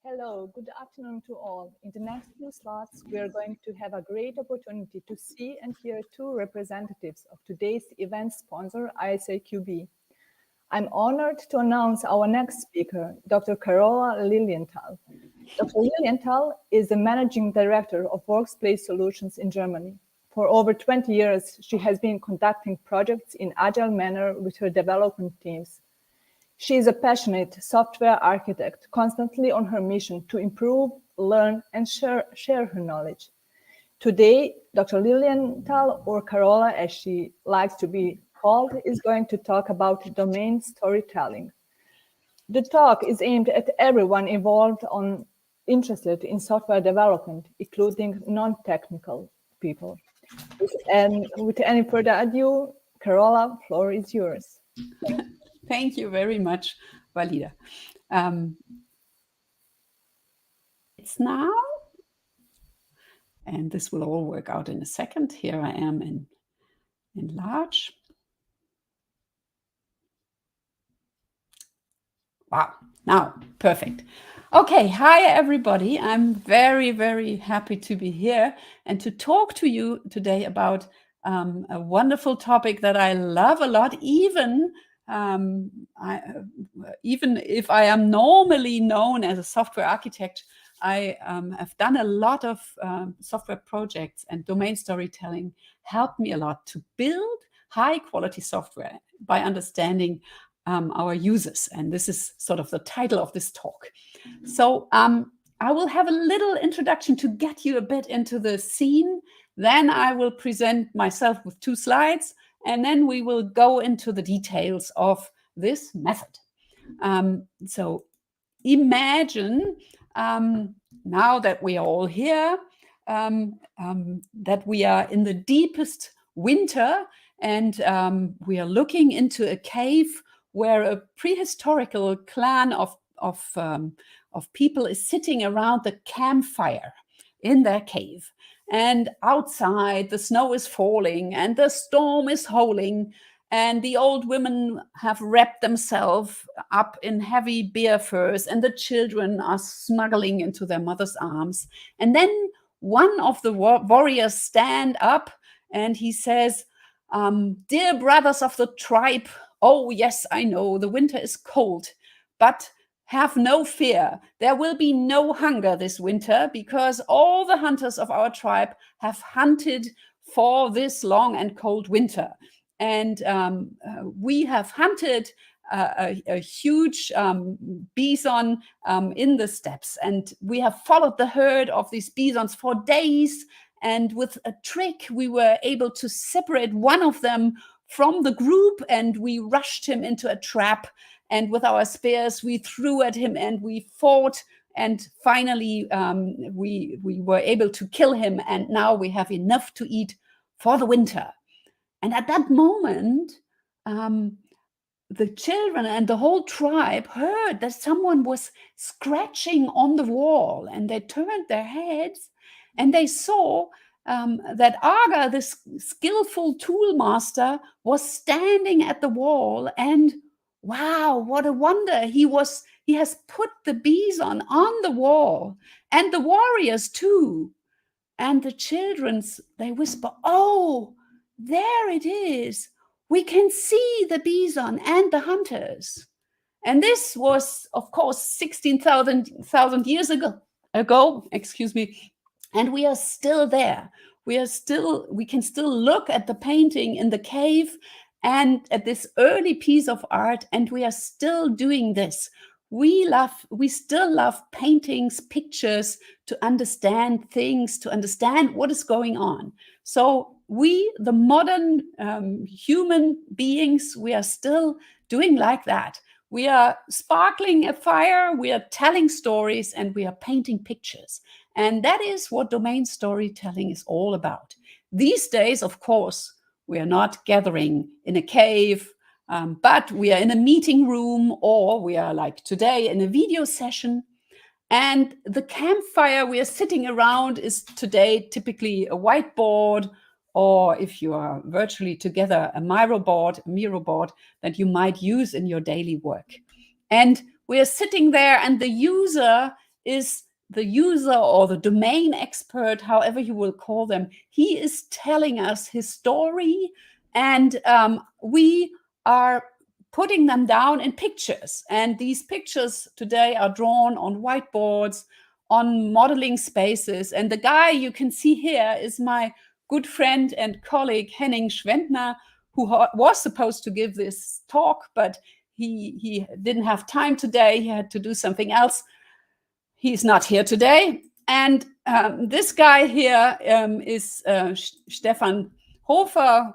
Hello, good afternoon to all. In the next few slides, we are going to have a great opportunity to see and hear two representatives of today's event sponsor, A4Q. I'm honored to announce our next speaker, Dr. Carola Lilienthal. Dr. Lilienthal is the Managing Director of Workplace Solutions in Germany. For over 20 years, she has been conducting projects in agile manner with her development teams. She is a passionate software architect, constantly on her mission to improve, learn, and share her knowledge. Today, Dr. Lilienthal, or Carola as she likes to be called, is going to talk about domain storytelling. The talk is aimed at everyone involved or interested in software development, including non-technical people. And with any further ado, Carola, floor is yours. Thank you very much, Valida. It's now, and this will all work out in a second. Here I am in large. Wow, now, perfect. Okay, hi everybody. I'm very, very happy to be here and to talk to you today about a wonderful topic that I love a lot, even if I am normally known as a software architect. I have done a lot of software projects, and domain storytelling helped me a lot to build high quality software by understanding our users. And this is sort of the title of this talk. So I will have a little introduction to get you a bit into the scene. Then I will present myself with 2 slides, and then we will go into the details of this method. So imagine now that we are all here, that we are in the deepest winter, and we are looking into a cave where a prehistorical clan of people is sitting around the campfire in their cave. And outside, the snow is falling and the storm is howling, and the old women have wrapped themselves up in heavy bear furs, and the children are snuggling into their mother's arms. And then one of the warriors stand up and he says, "Dear brothers of the tribe, oh yes, I know the winter is cold, but have no fear. There will be no hunger this winter because all the hunters of our tribe have hunted for this long and cold winter. And we have hunted a huge bison in the steppes, and we have followed the herd of these bisons for days. And with a trick, we were able to separate one of them from the group, and we rushed him into a trap. And with our spears, we threw at him and we fought. And finally, we were able to kill him. And now we have enough to eat for the winter." And at that moment, the children and the whole tribe heard that someone was scratching on the wall, and they turned their heads and they saw that Aga, this skillful tool master, was standing at the wall. And wow, what a wonder. He has put the bison on the wall, and the warriors too. And the children, they whisper, "Oh, there it is. We can see the bison and the hunters." And this was, of course, 16,000 years ago, excuse me. And we are still there. We can still look at the painting in the cave and at this early piece of art, and we are still doing this. We still love paintings, pictures, to understand things, to understand what is going on. So we, the modern human beings, we are still doing like that. We are sparkling a fire, we are telling stories, and we are painting pictures. And that is what domain storytelling is all about. These days, of course, we are not gathering in a cave, but we are in a meeting room, or we are, like today, in a video session. And the campfire we are sitting around is today typically a whiteboard or if you are virtually together, a Miro board that you might use in your daily work. And we're sitting there, and the user is the user or the domain expert, however you will call them. He is telling us his story, and we are putting them down in pictures. And these pictures today are drawn on whiteboards, on modeling spaces. And the guy you can see here is my good friend and colleague Henning Schwendner, who was supposed to give this talk, but he didn't have time today. He had to do something else. He's not here today. And this guy here is Stefan Hofer,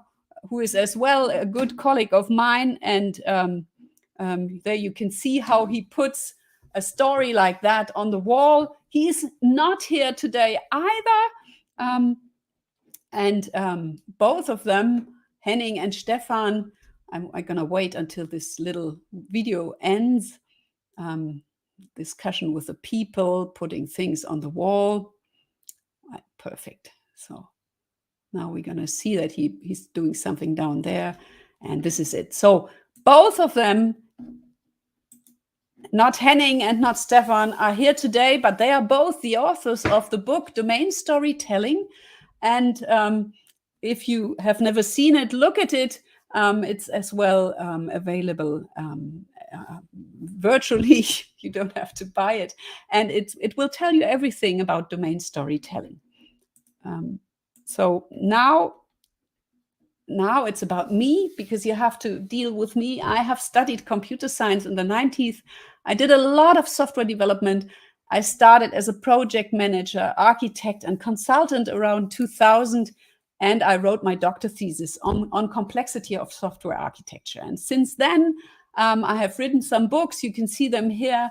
who is as well a good colleague of mine. And there you can see how he puts a story like that on the wall. He's not here today either. Both of them, Henning and Stefan, I'm going to wait until this little video ends. Discussion with the people, putting things on the wall. Perfect. So now we're going to see that he's doing something down there. And this is it. So both of them, not Henning and not Stefan, are here today, but they are both the authors of the book Domain Storytelling. And if you have never seen it, look at it. It's as well available virtually. You don't have to buy it. And it will tell you everything about domain storytelling. So now it's about me, because you have to deal with me. I have studied computer science in the 90s. I did a lot of software development. I started as a project manager, architect, and consultant around 2000. And I wrote my doctor thesis on complexity of software architecture. And since then, I have written some books. You can see them here.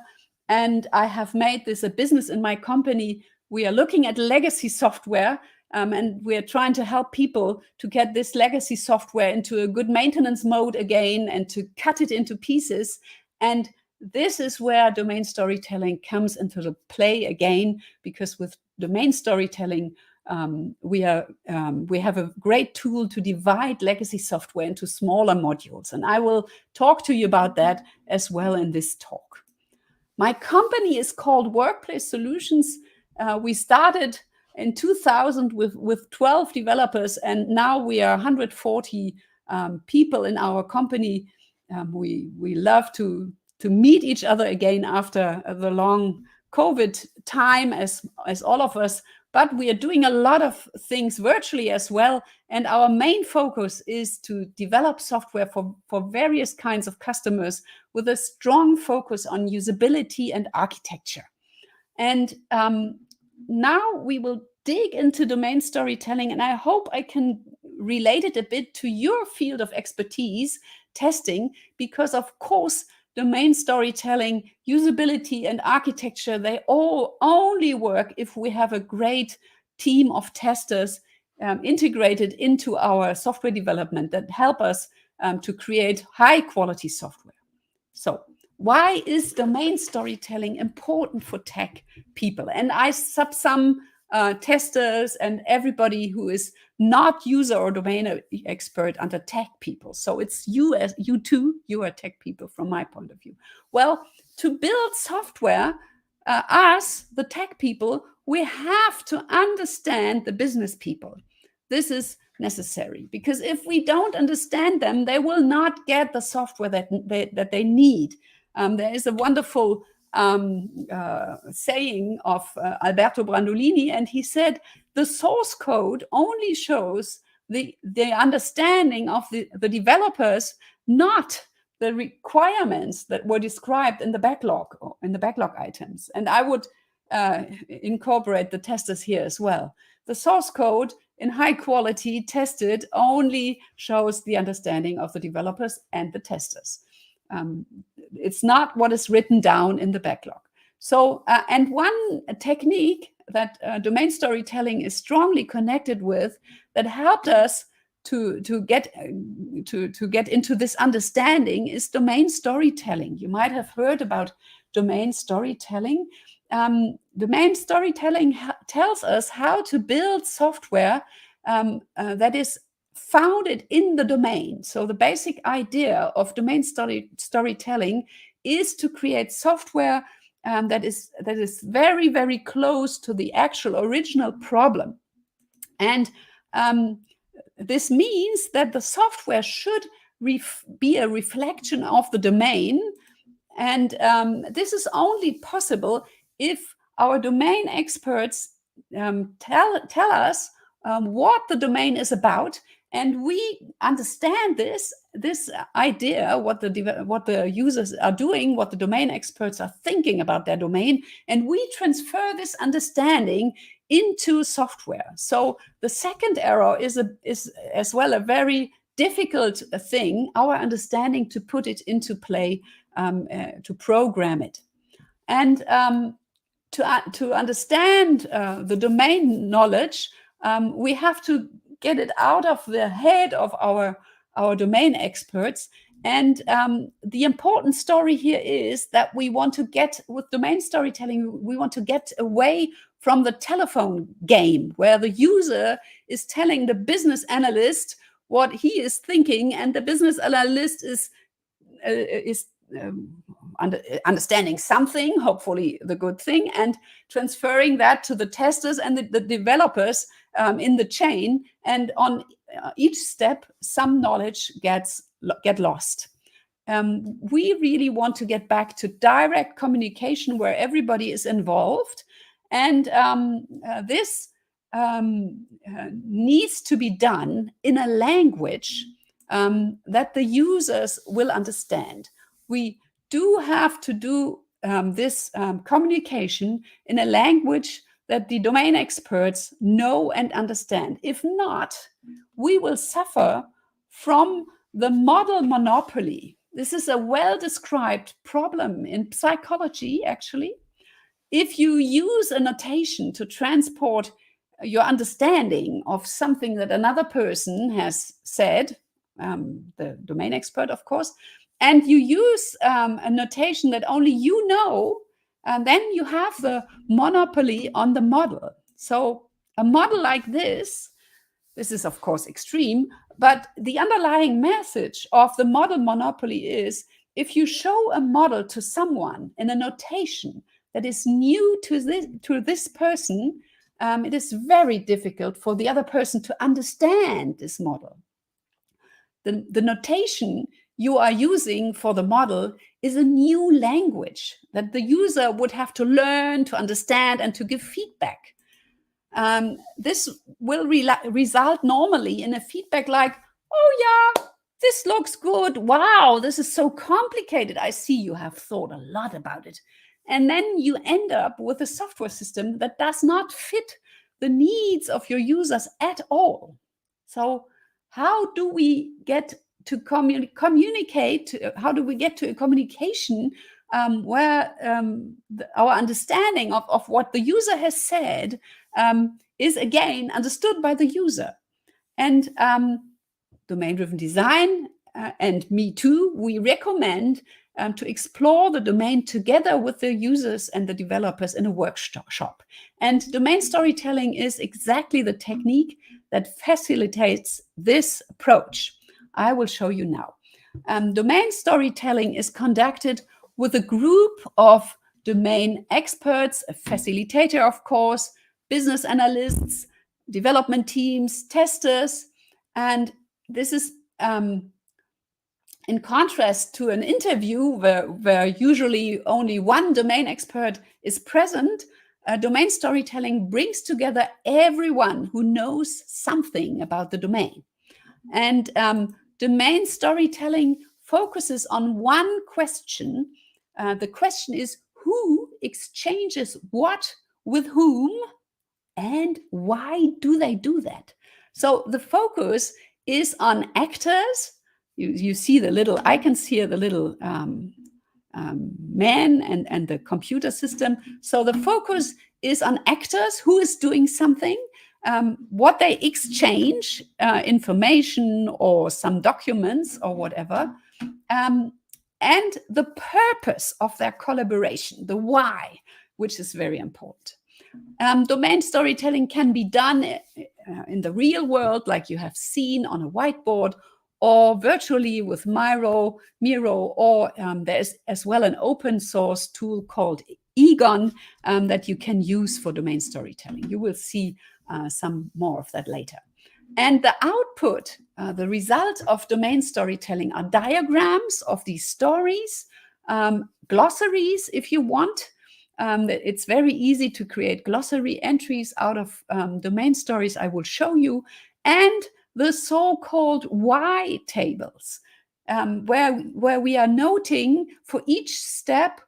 And I have made this a business in my company. We are looking at legacy software, and we're trying to help people to get this legacy software into a good maintenance mode again and to cut it into pieces. And this is where domain storytelling comes into the play again, because with domain storytelling, we have a great tool to divide legacy software into smaller modules. And I will talk to you about that as well in this talk. My company is called Workplace Solutions. We started in 2000 with 12 developers, and now we are 140 people in our company. We love to meet each other again after the long COVID time, as all of us. But we are doing a lot of things virtually as well. And our main focus is to develop software for various kinds of customers with a strong focus on usability and architecture. And now we will dig into domain storytelling, and I hope I can relate it a bit to your field of expertise, testing, because of course, domain storytelling, usability, and architecture, they all only work if we have a great team of testers integrated into our software development that help us to create high quality software. So why is domain storytelling important for tech people? And I some testers and everybody who is not user or domain expert under tech people. So it's you too, you are tech people from my point of view. Well, to build software, us, the tech people, we have to understand the business people. This is necessary, because if we don't understand them, they will not get the software that they need. There is a wonderful saying of Alberto Brandolini, and he said, the source code only shows the understanding of the developers, not the requirements that were described in the backlog items. And I would incorporate the testers here as well. The source code in high quality tested only shows the understanding of the developers and the testers. It's not what is written down in the backlog. So, and one technique that domain storytelling is strongly connected with, that helped us to get into this understanding, is domain storytelling. You might have heard about domain storytelling. Domain storytelling tells us how to build software that is founded in the domain. So the basic idea of domain storytelling is to create software that is very, very close to the actual original problem. And this means that the software should be a reflection of the domain. And this is only possible if our domain experts tell us what the domain is about, and we understand this idea, what the users are doing, what the domain experts are thinking about their domain, and we transfer this understanding into software. So the second error is as well a very difficult thing, our understanding to put it into play, to program it. And to understand the domain knowledge, we have to get it out of the head of our domain experts. And the important story here is that we want to get, with domain storytelling, we want to get away from the telephone game where the user is telling the business analyst what he is thinking, and the business analyst is understanding something, hopefully the good thing, and transferring that to the testers and the developers in the chain. And on each step, some knowledge get lost. We really want to get back to direct communication where everybody is involved. And this needs to be done in a language that the users will understand. We do have to do this communication in a language that the domain experts know and understand. If not, we will suffer from the model monopoly. This is a well-described problem in psychology, actually. If you use a notation to transport your understanding of something that another person has said, the domain expert, of course, and you use a notation that only you know, and then you have the monopoly on the model. So a model like this is of course extreme, but the underlying message of the model monopoly is, if you show a model to someone in a notation that is new to this person, it is very difficult for the other person to understand this model. The notation you are using for the model is a new language that the user would have to learn to understand and to give feedback. This will result normally in a feedback like, oh yeah, this looks good. Wow, this is so complicated. I see you have thought a lot about it. And then you end up with a software system that does not fit the needs of your users at all. So how do we get to communicate? How do we get to a communication where our understanding of what the user has said is again understood by the user? And domain-driven design and me too, we recommend to explore the domain together with the users and the developers in a workshop. And domain storytelling is exactly the technique that facilitates this approach. I will show you now. Domain storytelling is conducted with a group of domain experts, a facilitator, of course, business analysts, development teams, testers, and this is in contrast to an interview where usually only one domain expert is present. Domain storytelling brings together everyone who knows something about the domain. And domain storytelling focuses on one question. The question is, who exchanges what with whom, and why do they do that? So the focus is on actors. You see the little icons here, the little man and the computer system. So the focus is on actors, who is doing something, what they exchange, information or some documents or whatever, and the purpose of their collaboration, the why, which is very important. Domain storytelling can be done in the real world, like you have seen on a whiteboard, or virtually with Miro, or there's as well an open source tool called Egon that you can use for domain storytelling. You will see some more of that later. And the output, the result of domain storytelling, are diagrams of these stories, glossaries if you want. It's very easy to create glossary entries out of domain stories. I will show you. And the so-called why tables, where we are noting for each step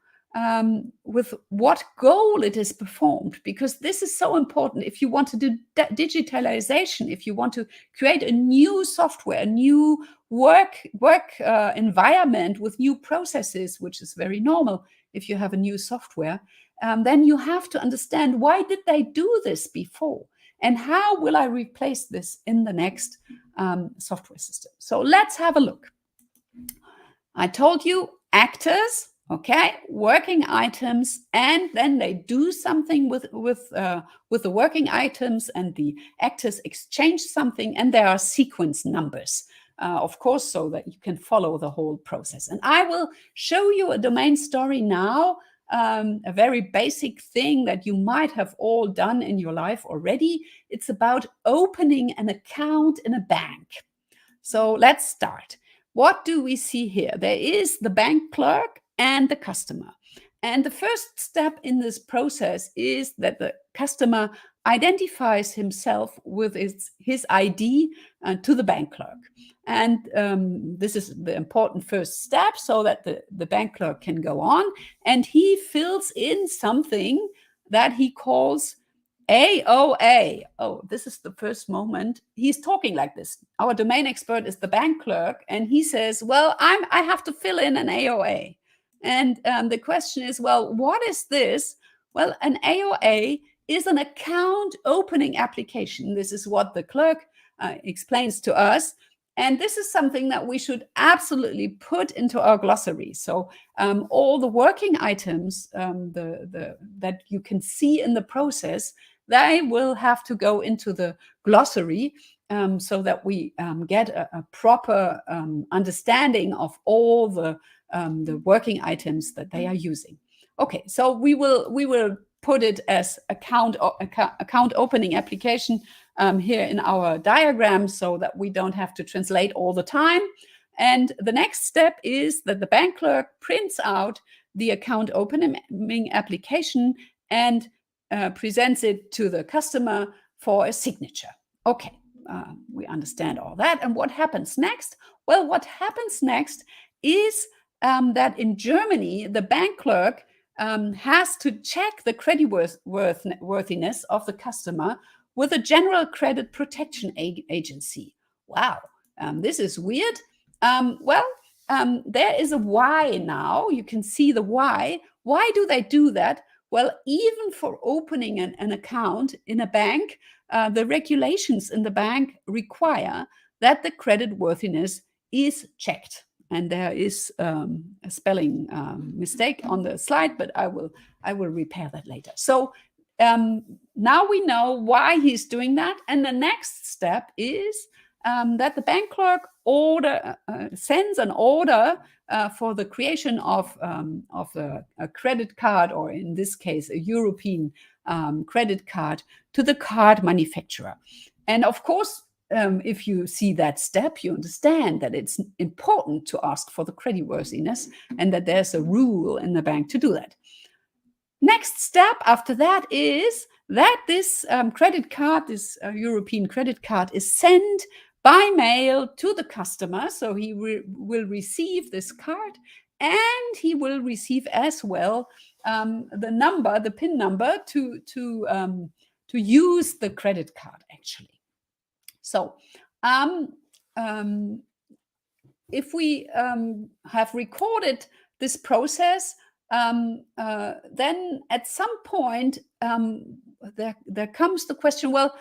with what goal it is performed, because this is so important. If you want to do digitalization, if you want to create a new software, a new work environment with new processes, which is very normal if you have a new software, then you have to understand, why did they do this before? And how will I replace this in the next software system? So let's have a look. I told you actors, okay, working items, and then they do something with the working items, and the actors exchange something, and there are sequence numbers, of course, so that you can follow the whole process. And I will show you a domain story now, a very basic thing that you might have all done in your life already. It's about opening an account in a bank. So let's start. What do we see here? There is the bank clerk and the customer. And the first step in this process is that the customer identifies himself with his ID to the bank clerk. And this is the important first step, so that the bank clerk can go on. And he fills in something that he calls AOA. Oh, this is the first moment. He's talking like this. Our domain expert is the bank clerk, and he says, well, I have to fill in an AOA. And the question is, well, what is this? Well, an AOA is an account opening application. This is what the clerk explains to us. And this is something that we should absolutely put into our glossary. So all the working items that you can see in the process, they will have to go into the glossary, so that we get a proper understanding of all the working items that they are using. Okay, so we will put it as account opening application here in our diagram, so that we don't have to translate all the time. And the next step is that the bank clerk prints out the account opening application and presents it to the customer for a signature. Okay, we understand all that. And what happens next? Well, what happens next is that in Germany, the bank clerk has to check the creditworthiness of the customer with a general credit protection agency. Wow, this is weird. There is a why now. You can see the why. Why do they do that? Well, even for opening an account in a bank, the regulations in the bank require that the creditworthiness is checked. And there is a spelling mistake on the slide, but I will repair that later. So now we know why he's doing that. And the next step is that the bank clerk sends an order for the creation of a credit card, or in this case, a European credit card, to the card manufacturer. And of course, if you see that step, you understand that it's important to ask for the creditworthiness, and that there's a rule in the bank to do that. Next step after that is that this credit card, this European credit card, is sent by mail to the customer. So he will receive this card, and he will receive as well the PIN number to use the credit card, actually. So if we have recorded this process, then at some point there comes the question, well,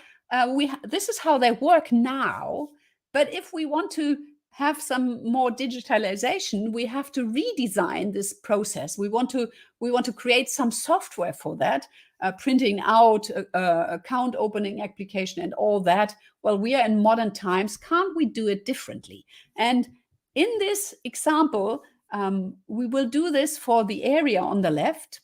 this is how they work now, but if we want to have some more digitalization, we have to redesign this process. We want to create some software for that. printing out account opening application and all that. Well, we are in modern times. Can't we do it differently? And in this example, we will do this for the area on the left,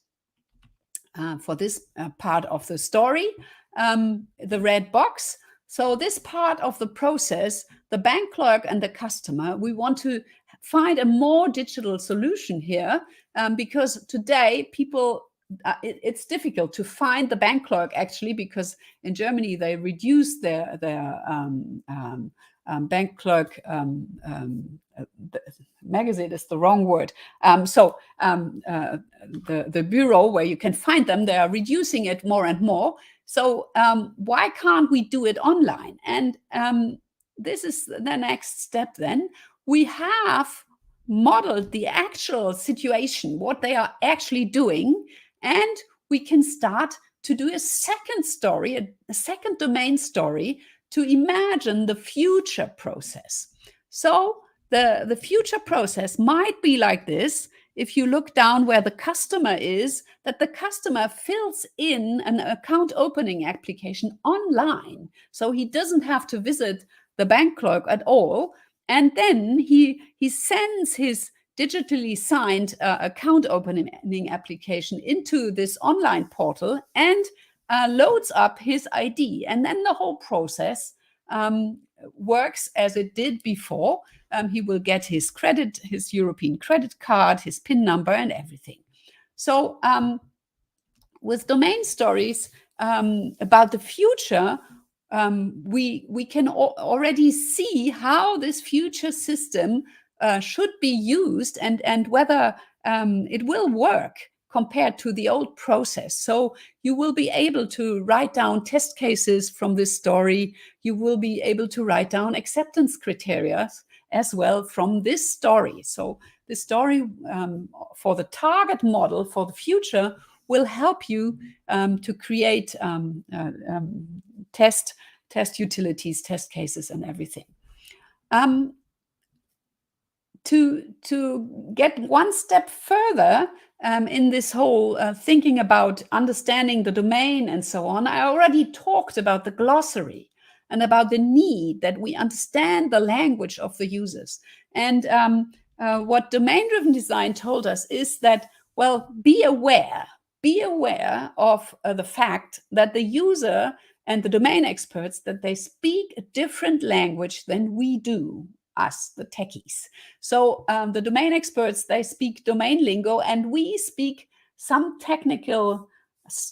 for this part of the story, the red box. So this part of the process, the bank clerk and the customer, we want to find a more digital solution here, because today people, it's difficult to find the bank clerk actually, because in Germany they reduced their bank clerk magazine is the wrong word. The bureau where you can find them, they are reducing it more and more. So why can't we do it online? And this is the next step then. We have modeled the actual situation, what they are actually doing, and we can start to do a second story, a second domain story, to imagine the future process. So the future process might be like this. If you look down where the customer is, that the customer fills in an account opening application online. So he doesn't have to visit the bank clerk at all. And then he sends his digitally signed account opening application into this online portal and loads up his ID. And then the whole process works as it did before. He will get his credit, his European credit card, his PIN number, and everything. So with domain stories about the future, we can already see how this future system should be used and whether it will work compared to the old process. So you will be able to write down test cases from this story. You will be able to write down acceptance criteria as well from this story. So the story for the target model for the future will help you to create test utilities, test cases, and everything. To get one step further in this whole thinking about understanding the domain and so on, I already talked about the glossary and about the need that we understand the language of the users. And what domain-driven design told us is that, well, be aware of the fact that the user and the domain experts, that they speak a different language than we do, us, the techies. So the domain experts, they speak domain lingo, and we speak some technical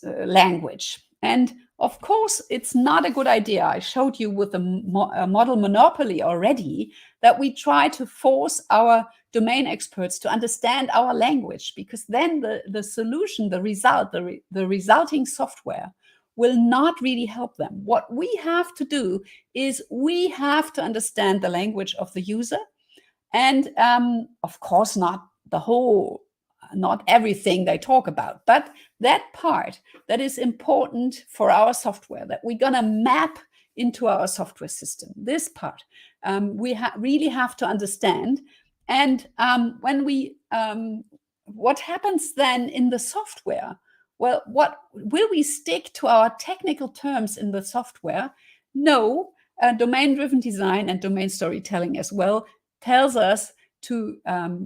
language. And of course, it's not a good idea. I showed you with the model monopoly already that we try to force our domain experts to understand our language, because then the solution, the result, the resulting software will not really help them. What we have to do is we have to understand the language of the user, and of course not everything they talk about, but that part that is important for our software, that we're gonna map into our software system. This part we really have to understand. And when we what happens then in the software? Well, what will we stick to our technical terms in the software? No, domain-driven design and domain storytelling as well tells us to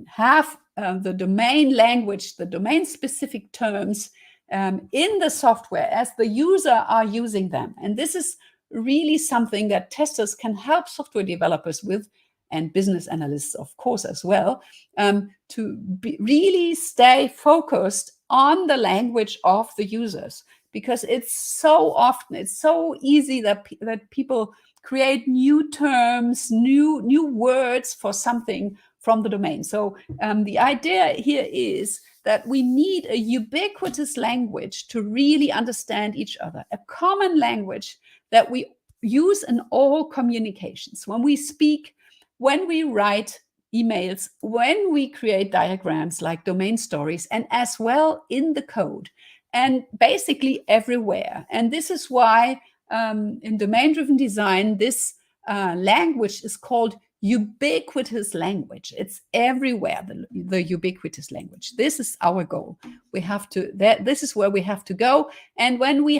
have the domain language, the domain-specific terms in the software as the user are using them. And this is really something that testers can help software developers with, and business analysts, of course, as well, to really stay focused on the language of the users, because it's so easy that people create new terms, new words for something from the domain. So the idea here is that we need a ubiquitous language to really understand each other, a common language that we use in all communications. When we speak, when we write emails, when we create diagrams like domain stories, and as well in the code, and basically everywhere. And this is why in domain-driven design, this language is called ubiquitous language. It's everywhere, the ubiquitous language. This is our goal. We have to, this is where we have to go. And when we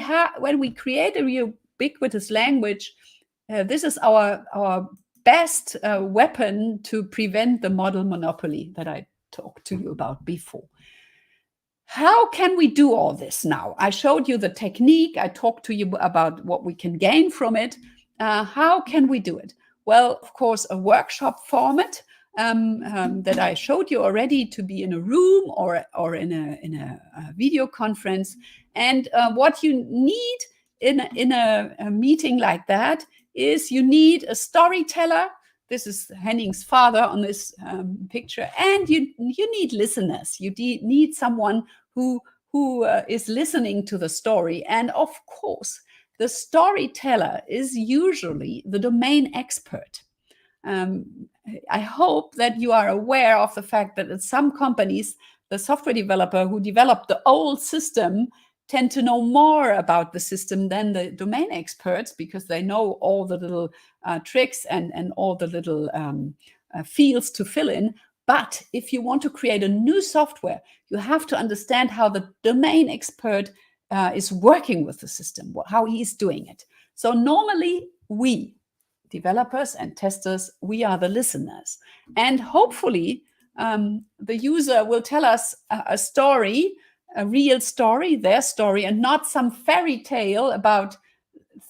create a ubiquitous language, this is our best weapon to prevent the model monopoly that I talked to you about before. How can we do all this now? I showed you the technique. I talked to you about what we can gain from it. How can we do it? Well, of course, a workshop format that I showed you already, to be in a room or in a video conference. And what you need in a meeting like that is you need a storyteller. This is Henning's father on this picture. And you need listeners. You need someone who is listening to the story. And of course, the storyteller is usually the domain expert. I hope that you are aware of the fact that in some companies, the software developer who developed the old system tend to know more about the system than the domain experts, because they know all the little tricks and all the little fields to fill in. But if you want to create a new software, you have to understand how the domain expert is working with the system, how he's doing it. So normally we, developers and testers, we are the listeners. And hopefully the user will tell us a story, a real story, their story, and not some fairy tale about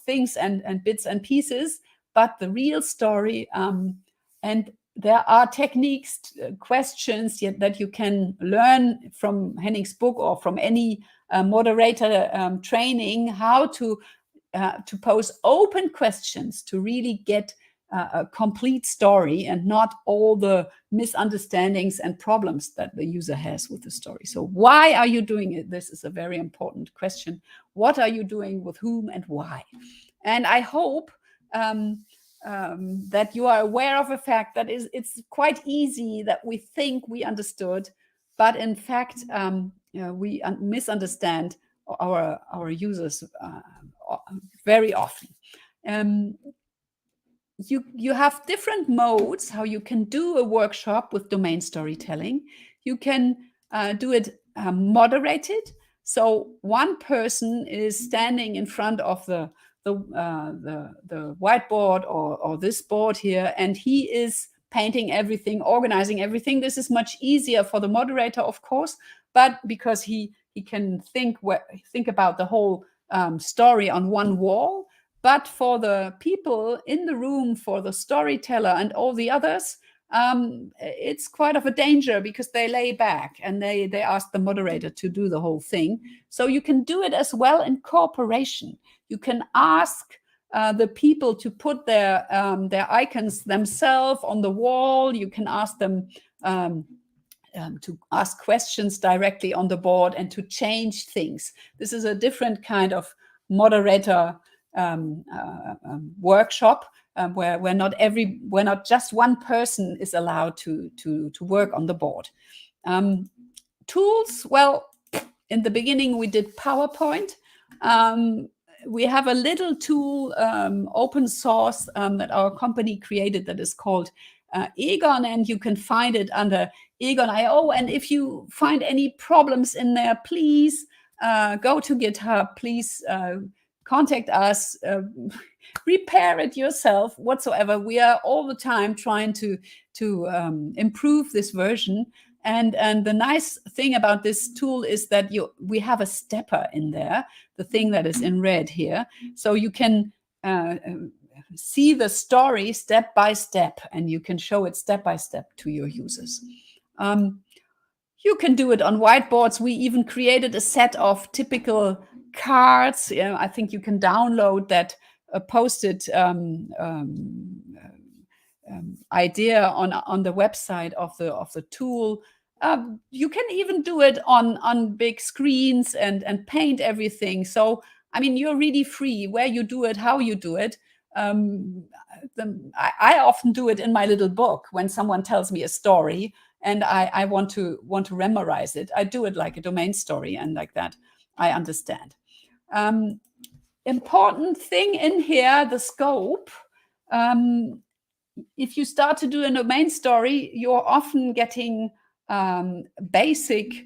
things and bits and pieces, but the real story. And there are techniques, questions that you can learn from Henning's book or from any moderator training, how to pose open questions to really get a complete story and not all the misunderstandings and problems that the user has with the story. So why are you doing it? This is a very important question. What are you doing, with whom, and why? And I hope that you are aware of the fact that it's quite easy that we think we understood, but in fact, we misunderstand our users very often. You have different modes how you can do a workshop with domain storytelling. You can do it moderated. So one person is standing in front of the whiteboard or this board here, and he is painting everything, organizing everything. This is much easier for the moderator, of course, but because he can think about the whole story on one wall. But for the people in the room, for the storyteller and all the others, it's quite of a danger, because they lay back and they ask the moderator to do the whole thing. So you can do it as well in cooperation. You can ask the people to put their icons themselves on the wall. You can ask them to ask questions directly on the board and to change things. This is a different kind of moderator workshop where not just one person is allowed to work on the board. Tools, well, in the beginning we did PowerPoint. We have a little tool, open source, that our company created, that is called Egon, and you can find it under Egon.io. And if you find any problems in there, please go to GitHub. Please contact us, repair it yourself, whatsoever. We are all the time trying to improve this version. And the nice thing about this tool is that we have a stepper in there, the thing that is in red here. So you can see the story step by step, and you can show it step by step to your users. You can do it on whiteboards. We even created a set of typical cards. I think you can download that post-it idea on the website of the tool. You can even do it on big screens and paint everything. So, I mean, you're really free where you do it, how you do it. I often do it in my little book when someone tells me a story and I want to memorize it. I do it like a domain story, and like that I understand. Important thing in here, the scope. if you start to do a domain story, you're often getting basic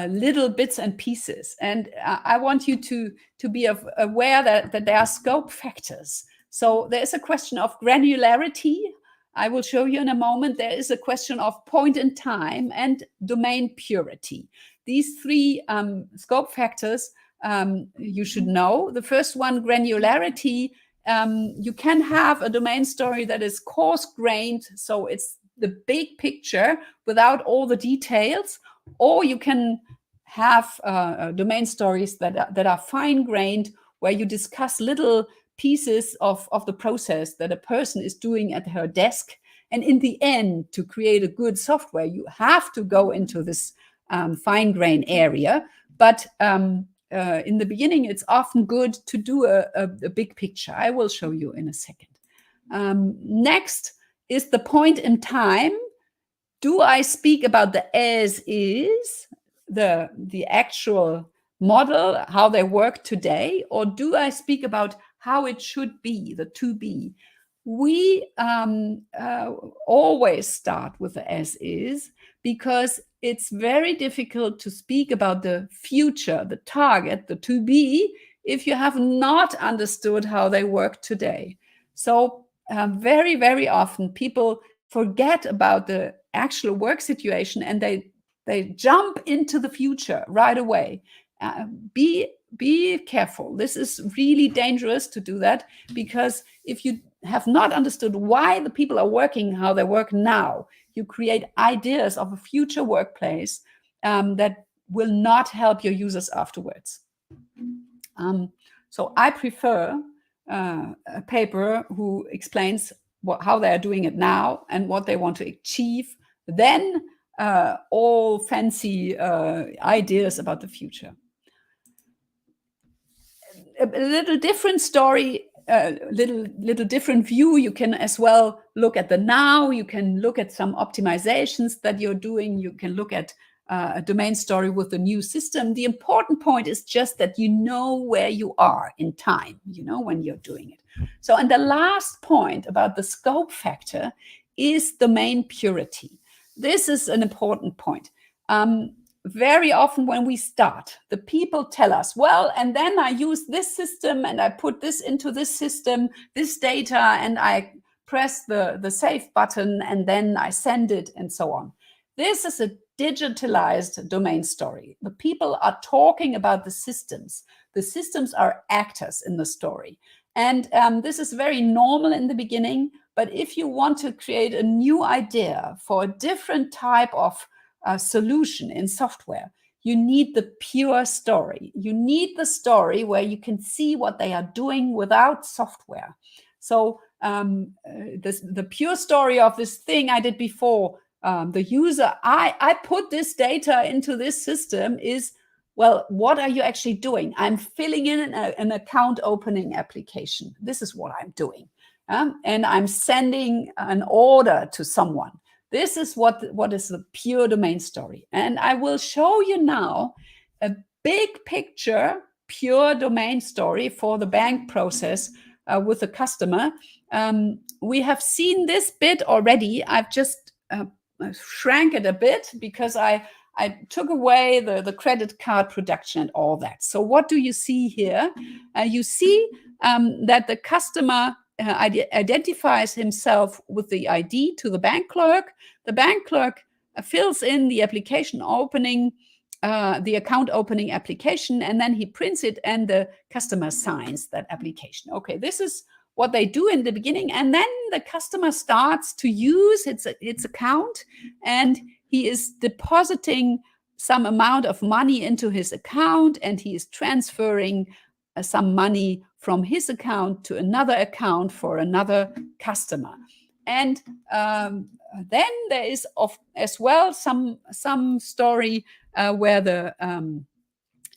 little bits and pieces. And I want you to be aware that there are scope factors. So there is a question of granularity. I will show you in a moment. There is a question of point in time and domain purity. These three scope factors you should know. The first one, granularity. You can have a domain story that is coarse-grained, so it's the big picture without all the details, or you can have domain stories that are fine-grained, where you discuss little pieces of the process that a person is doing at her desk. And in the end, to create a good software, you have to go into this fine-grained area. But in the beginning, it's often good to do a big picture. I will show you in a second. Next is the point in time. Do I speak about the as is, the actual model, how they work today, or do I speak about how it should be, the to be? We always start with the as is, because it's very difficult to speak about the future, the target, the to be, if you have not understood how they work today. So very, very often people forget about the actual work situation and they jump into the future right away. Be careful. This is really dangerous to do that, because if you have not understood why the people are working how they work now, you create ideas of a future workplace that will not help your users afterwards. So I prefer a paper who explains how they are doing it now and what they want to achieve, then all fancy ideas about the future. A little different story, little different view. You can as well look at the now. You can look at some optimizations that you're doing. You can look at a domain story with a new system. The important point is just that you know where you are in time, you know, when you're doing it. So, and the last point about the scope factor is domain purity. This is an important point. Very often when we start, the people tell us, well, and then I use this system and I put this into this system, this data, and I press the save button and then I send it and so on. This is a digitalized domain story. The people are talking about the systems. The systems are actors in the story. And this is very normal in the beginning. But if you want to create a new idea for a different type of solution in software, you need the pure story. You need the story where you can see what they are doing without software. So the pure story of this thing I did before, the user, I put this data into this system is, well, what are you actually doing? I'm filling in an account opening application. This is what I'm doing. And I'm sending an order to someone. This is what is the pure domain story. And I will show you now a big picture, pure domain story for the bank process with the customer. We have seen this bit already. I've just shrank it a bit because I took away the credit card production and all that. So what do you see here? You see that the customer identifies himself with the ID to the bank clerk. The bank clerk fills in the application opening, the account opening application, and then he prints it and the customer signs that application. Okay, this is what they do in the beginning. And then the customer starts to use its account and he is depositing some amount of money into his account and he is transferring some money from his account to another account for another customer. And then there is as well some story where the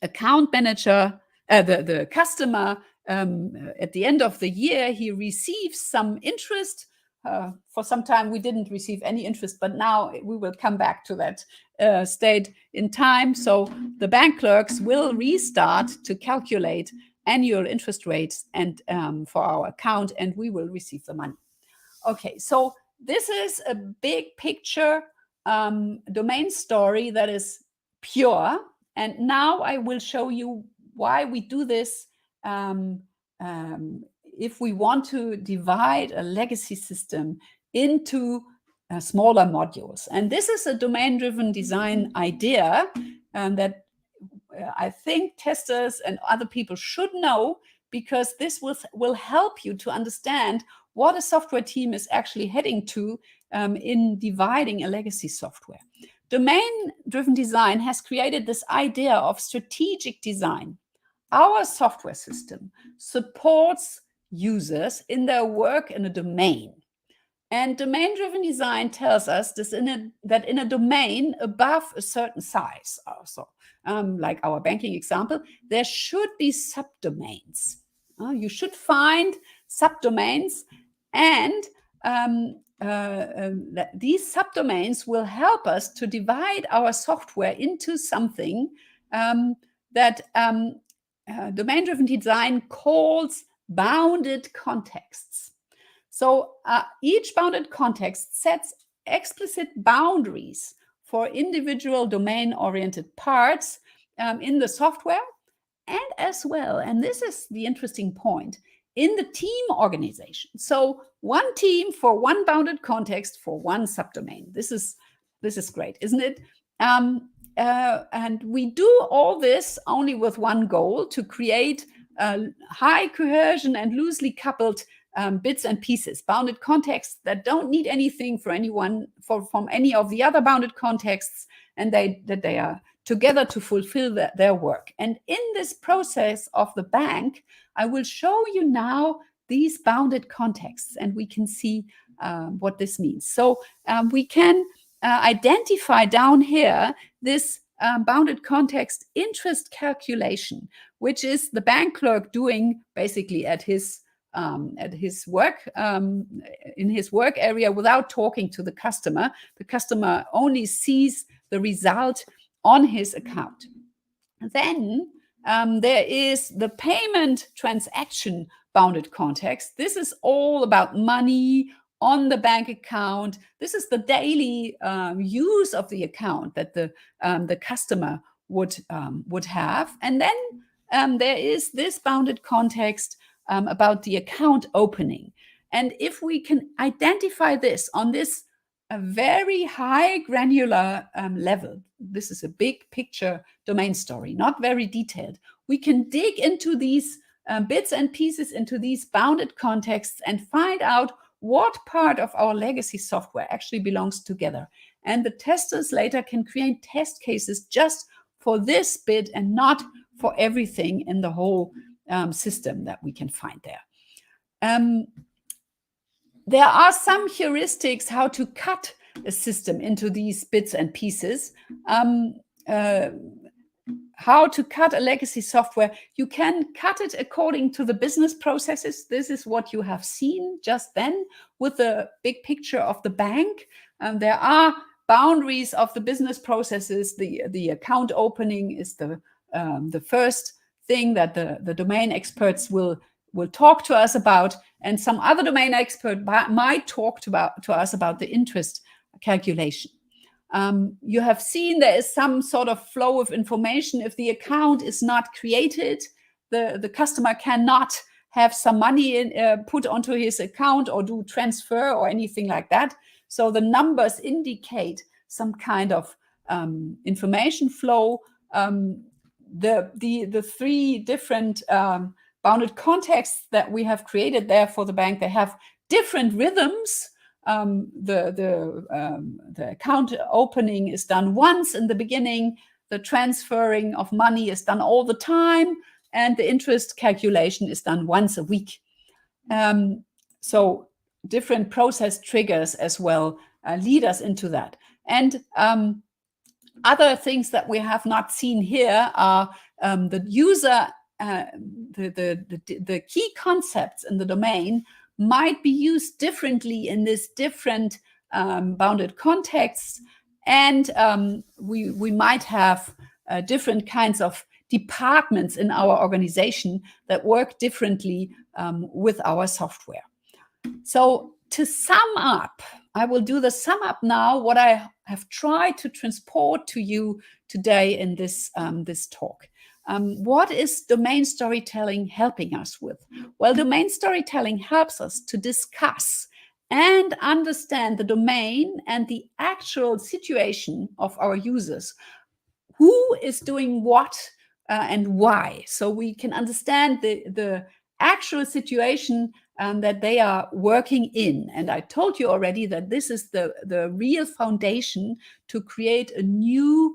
account manager, the customer, at the end of the year, he receives some interest. For some time, we didn't receive any interest, but now we will come back to that state in time. So the bank clerks will restart to calculate annual interest rates and for our account, and we will receive the money. Okay, so this is a big picture domain story that is pure. And now I will show you why we do this if we want to divide a legacy system into smaller modules. And this is a domain-driven design idea that I think testers and other people should know, because this will help you to understand what a software team is actually heading to in dividing a legacy software. Domain-driven design has created this idea of strategic design. Our software system supports users in their work in a domain. And domain-driven design tells us this that in a domain above a certain size, also, like our banking example, there should be subdomains. You should find subdomains, and these subdomains will help us to divide our software into something that domain-driven design calls bounded contexts. So each bounded context sets explicit boundaries for individual domain-oriented parts in the software, and as well, and this is the interesting point, in the team organization. So one team for one bounded context for one subdomain. This is great, isn't it? And we do all this only with one goal: to create high cohesion and loosely coupled bits and pieces, bounded contexts that don't need anything from any of the other bounded contexts, and that they are together to fulfill their work. And in this process of the bank, I will show you now these bounded contexts, and we can see what this means. So we can identify down here this bounded context interest calculation, which is the bank clerk doing basically at his work, in his work area, without talking to the customer. The customer only sees the result on his account. Then there is the payment transaction bounded context. This is all about money on the bank account. This is the daily use of the account that the customer would have. And then there is this bounded context about the account opening. And if we can identify this on this a very high granular level, this is a big picture domain story, not very detailed, we can dig into these bits and pieces, into these bounded contexts, and find out what part of our legacy software actually belongs together. And the testers later can create test cases just for this bit and not for everything in the whole system that we can find there. There are some heuristics how to cut a system into these bits and pieces. How to cut a legacy software. You can cut it according to the business processes. This is what you have seen just then with the big picture of the bank. There are boundaries of the business processes. The account opening is the first thing that the domain experts will talk to us about, and some other domain expert might talk to us about the interest calculation. You have seen there is some sort of flow of information. If the account is not created, the customer cannot have some money put onto his account or do transfer or anything like that. So the numbers indicate some kind of information flow. The three different bounded contexts that we have created there for the bank, they have different rhythms. The account opening is done once in the beginning, the transferring of money is done all the time, and the interest calculation is done once a week. So different process triggers as well lead us into that. And other things that we have not seen here are the user, the key concepts in the domain might be used differently in this different bounded contexts, and we might have different kinds of departments in our organization that work differently with our software. So to sum up, I will do the sum up now, what I have tried to transport to you today in this, this talk. What is domain storytelling helping us with? Well, domain storytelling helps us to discuss and understand the domain and the actual situation of our users. Who is doing what and why? So we can understand the actual situation that they are working in. And I told you already that this is the real foundation to create a new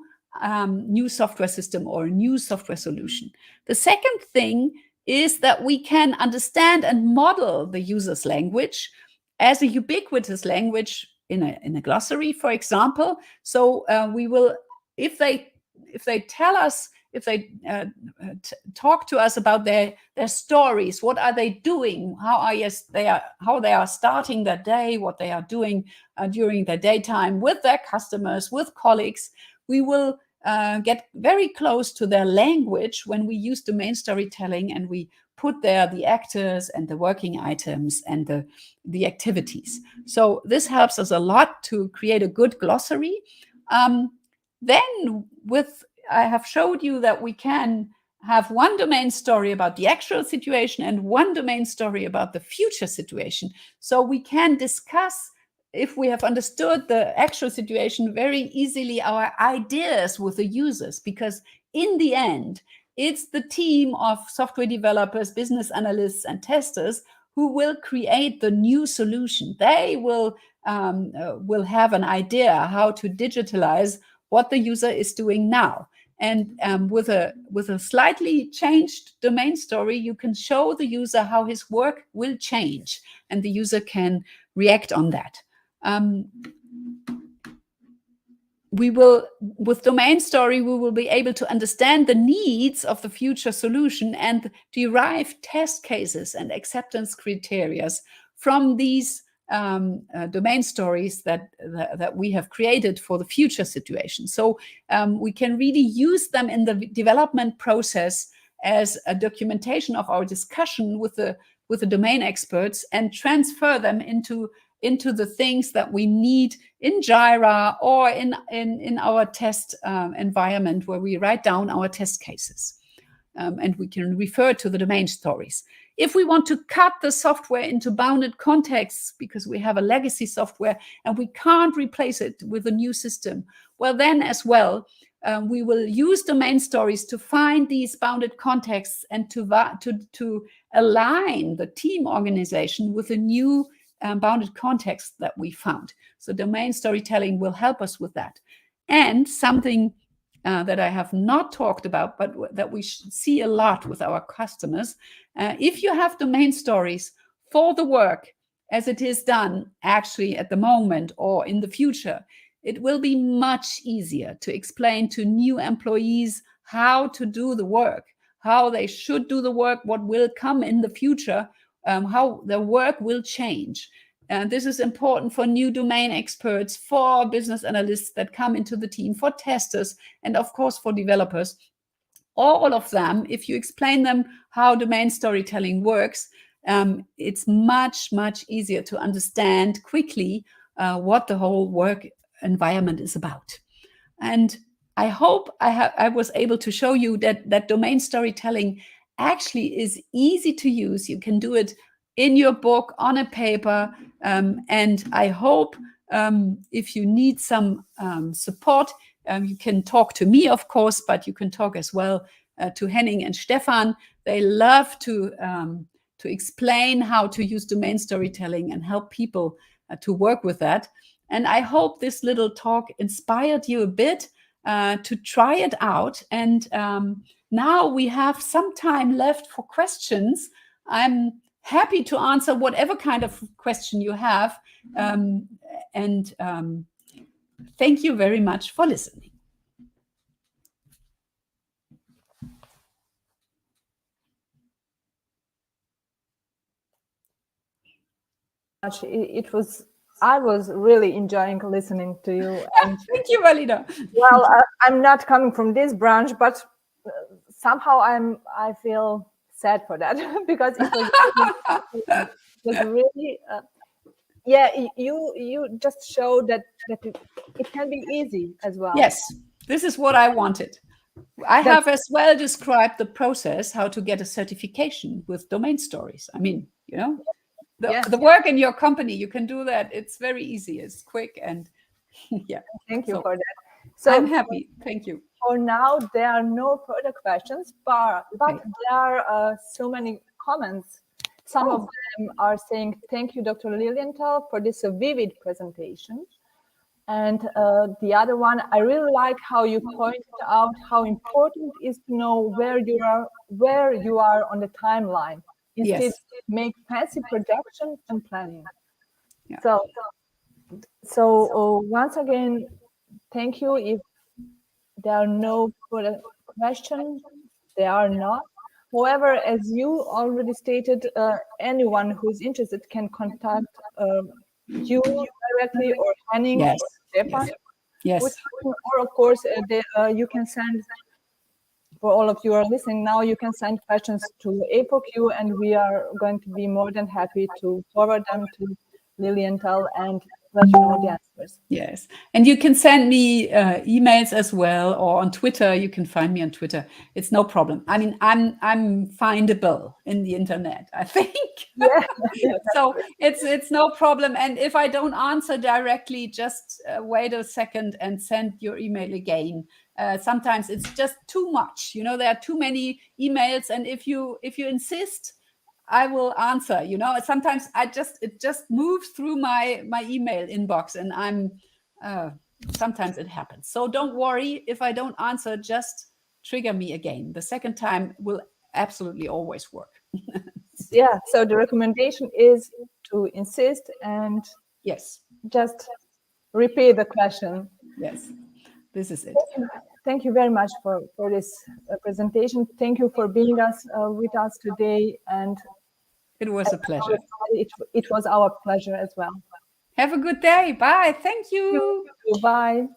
software system or a new software solution. The second thing is that we can understand and model the user's language as a ubiquitous language in a glossary, for example. So we will, if they tell us, if they talk to us about their stories, what are they doing, how they are starting their day, what they are doing during their daytime with their customers, with colleagues, we will get very close to their language when we use domain storytelling and we put there the actors and the working items and the activities. So this helps us a lot to create a good glossary. Then I have showed you that we can have one domain story about the actual situation and one domain story about the future situation. So we can discuss, if we have understood the actual situation, very easily our ideas with the users, because in the end, it's the team of software developers, business analysts, and testers who will create the new solution. They will have an idea how to digitalize what the user is doing now. And with a slightly changed domain story, you can show the user how his work will change, and the user can react on that. With domain story, we will be able to understand the needs of the future solution and derive test cases and acceptance criteria from these domain stories that we have created for the future situation. So we can really use them in the development process as a documentation of our discussion with the domain experts and transfer them into the things that we need in Jira or in our test environment, where we write down our test cases. And we can refer to the domain stories. If we want to cut the software into bounded contexts because we have a legacy software and we can't replace it with a new system, well, then as well, we will use domain stories to find these bounded contexts and to align the team organization with a new bounded context that we found. So domain storytelling will help us with that. And something that I have not talked about, but that we see a lot with our customers, if you have domain stories for the work as it is done actually at the moment or in the future, it will be much easier to explain to new employees how to do the work, how they should do the work, what will come in the future, how the work will change. And this is important for new domain experts, for business analysts that come into the team, for testers, and of course for developers. All of them, if you explain them how domain storytelling works, it's much, much easier to understand quickly what the whole work environment is about. And I hope I was able to show you that domain storytelling actually is easy to use. You can do it in your book, on a paper, and I hope if you need some support, you can talk to me, of course, but you can talk as well to Henning and Stefan. They love to explain how to use domain storytelling and help people to work with that. And I hope this little talk inspired you a bit to try it out. And now we have some time left for questions. I'm happy to answer whatever kind of question you have. Thank you very much for listening. I was really enjoying listening to you. And thank you, Valida. Well, I'm not coming from this branch, but somehow I feel sad for that because it was really Yeah, you just show that it can be easy as well. Yes, this is what I wanted. I have as well described the process how to get a certification with domain stories. I mean, the work in your company, you can do that. It's very easy. It's quick and yeah. Thank you So for that. So I'm happy. Thank you. for now, there are no further questions, but Okay. there are so many comments. Some Oh. of them are saying, thank you, Dr. Lilienthal, for this vivid presentation. And the other one, I really like how you pointed out how important it is to know where you are on the timeline. Instead, Yes. make fancy projections and planning. Yeah. So once again, thank you. If there are no further questions, there are not. However, as you already stated, anyone who is interested can contact you directly or Henning Yes. or Stefan. Yes. Or of course, you can send, for all of you who are listening now, you can send questions to A4Q, and we are going to be more than happy to forward them to Lilienthal and let you know the answers. Yes. And you can send me emails as well, or on Twitter. You can find me on Twitter. It's no problem. I mean, I'm findable in the internet, I think. Yeah. So it's no problem. And if I don't answer directly, just wait a second and send your email again. Sometimes it's just too much. There are too many emails, and if you insist, I will answer. Sometimes it just moves through my email inbox, and I'm sometimes it happens. So don't worry if I don't answer. Just trigger me again. The second time will absolutely always work. Yeah. So the recommendation is to insist and Yes, just repeat the question. yes, this is it. Thank you very much for this presentation. Thank you for being with us today, and it was a pleasure. It was our pleasure as well. Have a good day. Bye. Thank you. Bye.